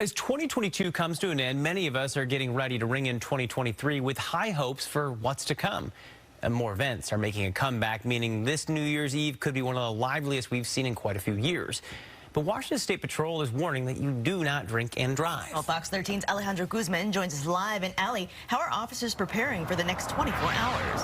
As 2022 comes to an end, many of us are getting ready to ring in 2023 with high hopes for what's to come. And more events are making a comeback, meaning this New Year's Eve could be one of the liveliest we've seen in quite a few years. But Washington State Patrol is warning that you do not drink and drive. Well, Fox 13's Alejandro Guzman joins us live. And Ali, how are officers preparing for the next 24 hours?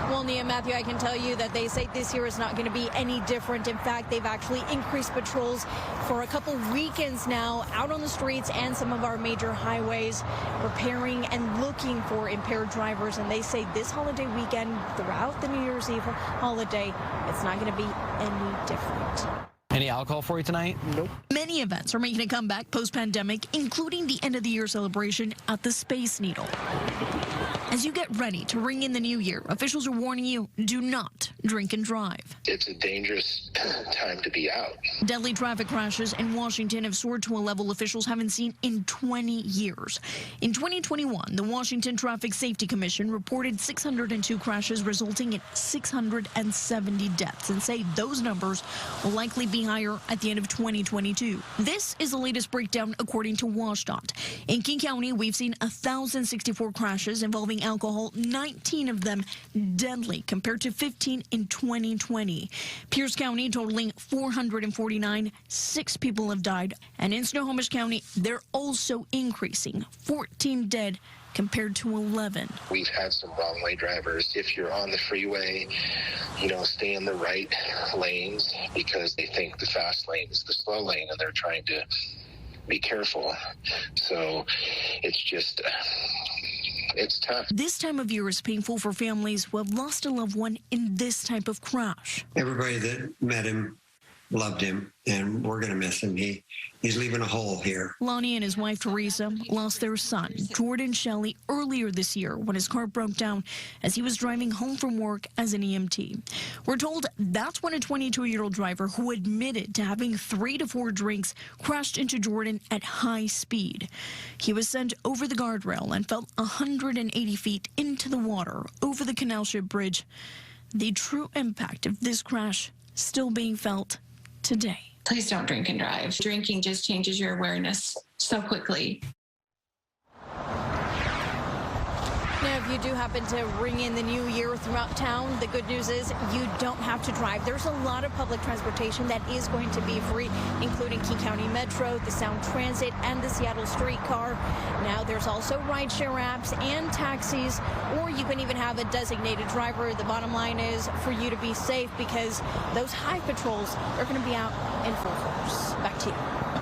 Well, Nia, Matthew, I can tell you that they say this year is not going to be any different. In fact, they've actually increased patrols for a couple weekends now out on the streets and some of our major highways, preparing and looking for impaired drivers. And they say this holiday weekend, throughout the New Year's Eve holiday, it's not going to be any different. Any alcohol for you tonight? Nope. Many events are making a comeback post-pandemic, including the end-of-the-year celebration at the Space Needle. As you get ready to ring in the new year, officials are warning you, do not drink and drive. It's a dangerous time to be out. Deadly traffic crashes in Washington have soared to a level officials haven't seen in 20 years. In 2021, the Washington Traffic Safety Commission reported 602 crashes, resulting in 670 deaths, and say those numbers will likely be higher at the end of 2022. This is the latest breakdown according to WashDOT. In King County, we've seen 1,064 crashes involving alcohol, 19 of them deadly compared to 15 in 2020. Pierce County totaling 449, 6 people have died. And in Snohomish County, they're also increasing, 14 dead compared to 11. We've had some wrong way drivers. If you're on the freeway, stay in the right lanes because they think the fast lane is the slow lane and they're trying to be careful. So it's tough. This time of year is painful for families who have lost a loved one in this type of crash. Everybody that met him loved him, and we're going to miss him. He's leaving a hole here. Lonnie and his wife, Teresa, lost their son, Jordan Shelley, earlier this year when his car broke down as he was driving home from work as an EMT. We're told that's when a 22-year-old driver who admitted to having 3 to 4 drinks crashed into Jordan at high speed. He was sent over the guardrail and fell 180 feet into the water over the Canal Ship Bridge. The true impact of this crash still being felt today. Please don't drink and drive. Drinking just changes your awareness so quickly. Now, if you do happen to ring in the new year throughout town, the good news is you don't have to drive. There's a lot of public transportation that is going to be free, including King County Metro, the Sound Transit, and the Seattle Streetcar. Now, there's also rideshare apps and taxis, or you can even have a designated driver. The bottom line is for you to be safe because those high patrols are going to be out in full force. Back to you.